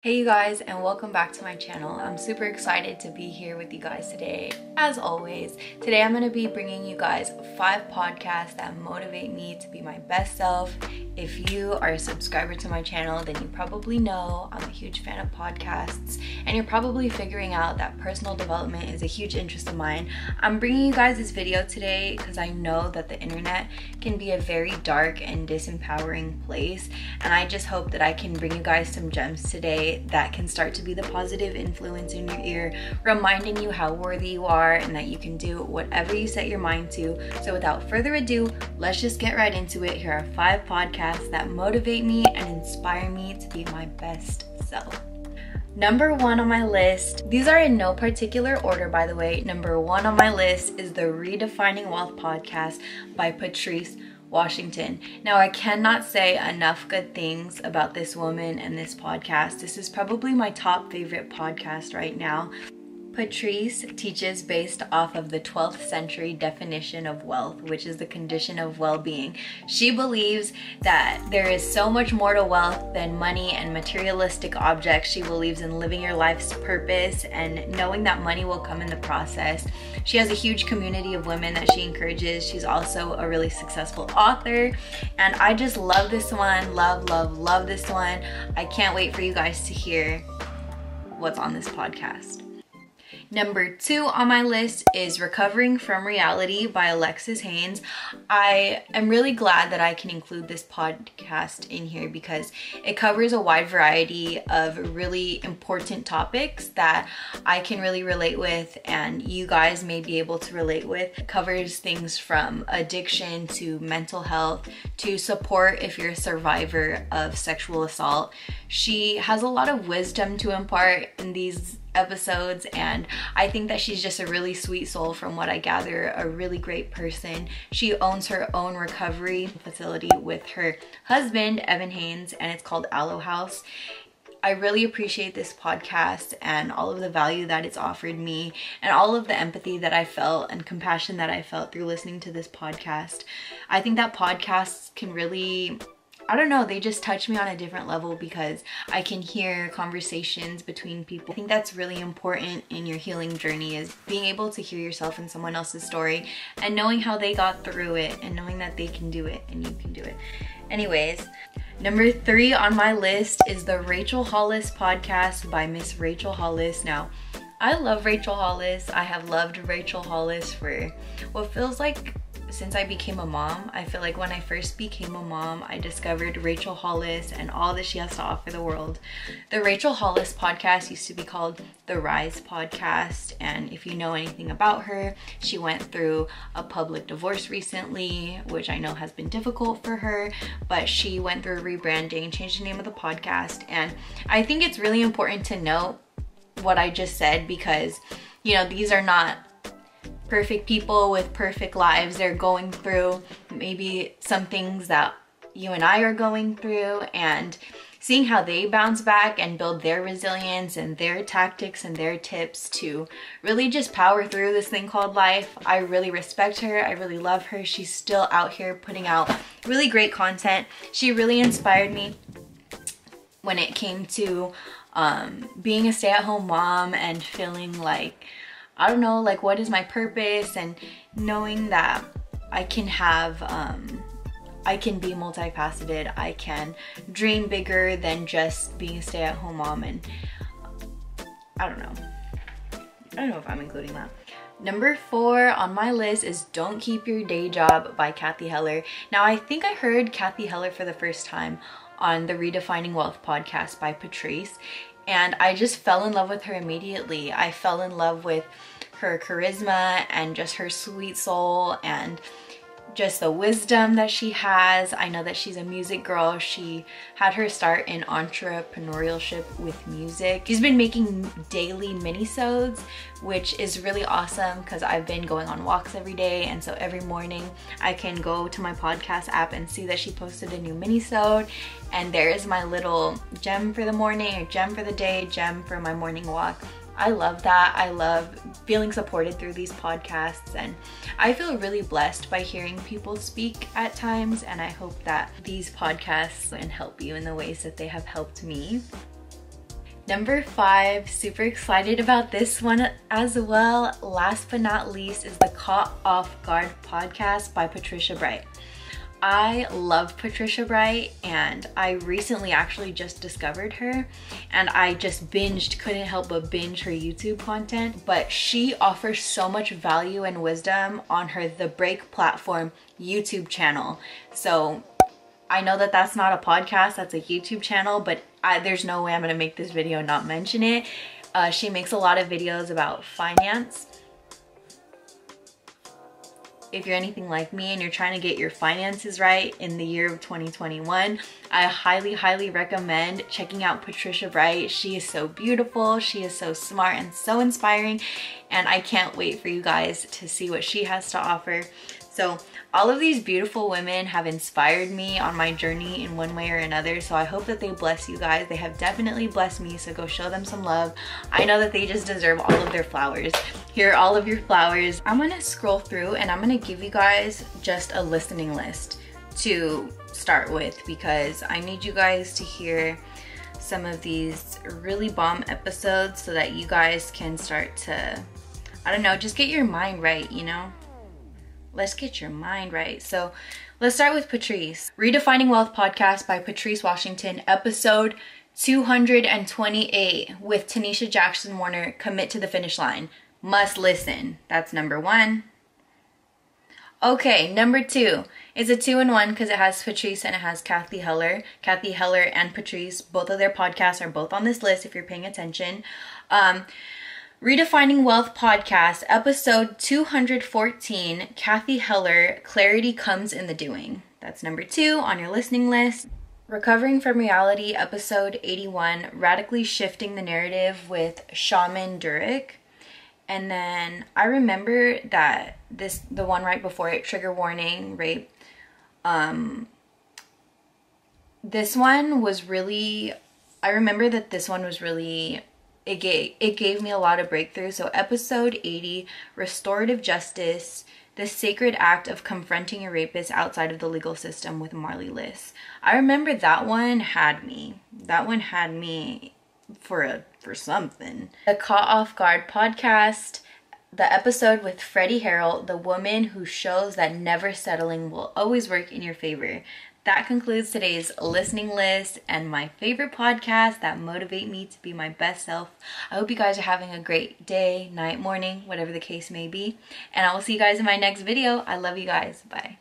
Hey you guys, and welcome back to my channel. I'm super excited to be here with you guys today. As always, today I'm going to be bringing you guys 5 podcasts that motivate me to be my best self. If you are a subscriber to my channel, then you probably know I'm a huge fan of podcasts, and you're probably figuring out that personal development is a huge interest of mine. I'm bringing you guys this video today because I know that the internet can be a very dark and disempowering place, and I just hope that I can bring you guys some gems today that can start to be the positive influence in your ear, reminding you how worthy you are and that you can do whatever you set your mind to. So without further ado, let's just get right into it. Here are 5 podcasts that motivate me and inspire me to be my best self. Number 1 on my list, these are in no particular order by the way. Number 1 on my list is the Redefining Wealth podcast by Patrice Washington. Now, I cannot say enough good things about this woman and this podcast. This is probably my top favorite podcast right now. Patrice teaches based off of the 12th century definition of wealth, which is the condition of well-being. She believes that there is so much more to wealth than money and materialistic objects. She believes in living your life's purpose and knowing that money will come in the process. She has a huge community of women that she encourages. She's also a really successful author, and I just love this one. Love this one. I can't wait for you guys to hear what's on this podcast. Number 2 on my list is Recovering from Reality by Alexis Haynes. I am really glad that I can include this podcast in here because it covers a wide variety of really important topics that I can really relate with and you guys may be able to relate with. It covers things from addiction to mental health to support if you're a survivor of sexual assault. She has a lot of wisdom to impart in these episodes, and I think that she's just a really sweet soul from what I gather, a really great person. She owns her own recovery facility with her husband, Evan Haynes, and it's called Aloe House. I really appreciate this podcast and all of the value that it's offered me and all of the empathy that I felt and compassion that I felt through listening to this podcast. I think that podcasts can really, I don't know, they just touch me on a different level because I can hear conversations between people. I think that's really important in your healing journey, is being able to hear yourself in someone else's story and knowing how they got through it and knowing that they can do it and you can do it. Anyways, number 3 on my list is the Rachel Hollis podcast by Miss Rachel Hollis. Now, I love Rachel Hollis. I have loved Rachel Hollis for what feels like since I became a mom. I feel like when I first became a mom, I discovered Rachel Hollis and all that she has to offer the world. The Rachel Hollis podcast used to be called the Rise podcast, and if you know anything about her, she went through a public divorce recently, which I know has been difficult for her, but she went through rebranding, changed the name of the podcast, and I think it's really important to note what I just said because, you know, these are not perfect people with perfect lives. They're going through maybe some things that you and I are going through, and seeing how they bounce back and build their resilience and their tactics and their tips to really just power through this thing called life. I really respect her. I really love her. She's still out here putting out really great content. She really inspired me when it came to being a stay-at-home mom and feeling like, I don't know, like what is my purpose, and knowing that I can have, I can be multifaceted. I can dream bigger than just being a stay-at-home mom, and I don't know if I'm including that. Number 4 on my list is Don't Keep Your Day Job by Cathy Heller. Now, I think I heard Cathy Heller for the first time on the Redefining Wealth podcast by Patrice, and I just fell in love with her immediately. I fell in love with her charisma and just her sweet soul and just the wisdom that she has. I know that she's a music girl. She had her start in entrepreneurship with music. She's been making daily mini-sodes, which is really awesome because I've been going on walks every day, and so every morning I can go to my podcast app and see that she posted a new mini-sode, and there is my little gem for the morning, or gem for the day, gem for my morning walk. I love that. I love feeling supported through these podcasts, and I feel really blessed by hearing people speak at times, and I hope that these podcasts can help you in the ways that they have helped me. Number 5, super excited about this one as well. Last but not least is the Caught Off Guard podcast by Patricia Bright. I love Patricia Bright, and I recently actually just discovered her, and I just couldn't help but binge her YouTube content. But she offers so much value and wisdom on her The Break platform YouTube channel. So I know that that's not a podcast, that's a YouTube channel, but there's no way I'm gonna make this video and not mention it. She makes a lot of videos about finance. If you're anything like me and you're trying to get your finances right in the year of 2021, I highly recommend checking out Patricia Bright. She is so beautiful, she is so smart and so inspiring, and I can't wait for you guys to see what she has to offer. So all of these beautiful women have inspired me on my journey in one way or another, so I hope that they bless you guys. They have definitely blessed me, so go show them some love. I know that they just deserve all of their flowers. Here are all of your flowers. I'm gonna scroll through and I'm gonna give you guys just a listening list to start with, because I need you guys to hear some of these really bomb episodes so that you guys can start to, I don't know, just get your mind right, you know? Let's get your mind right. So let's start with Patrice. Redefining Wealth podcast by Patrice Washington, episode 228 with Tanisha Jackson Warner, Commit to the Finish Line. Must listen. That's number 1. Okay, number 2. It's a 2-in-1 because it has Patrice and it has Kathy Heller. Kathy Heller and Patrice, both of their podcasts are both on this list if you're paying attention. Redefining Wealth podcast, episode 214, Kathy Heller, Clarity Comes in the Doing. That's number 2 on your listening list. Recovering from Reality, episode 81, Radically Shifting the Narrative with Shaman Durek. And then I remember that the one right before it, Trigger Warning, Rape. This one was really, I remember that this one was really, it gave me a lot of breakthrough. So episode 80, Restorative Justice, the Sacred Act of Confronting a Rapist Outside of the Legal System with Marley Liss. I remember that one had me. That one had me for something. The Caught Off Guard podcast, the episode with Freddie Harrell, the woman who shows that never settling will always work in your favor. That concludes today's listening list and my favorite podcasts that motivate me to be my best self. I hope you guys are having a great day, night, morning, whatever the case may be. And I will see you guys in my next video. I love you guys. Bye.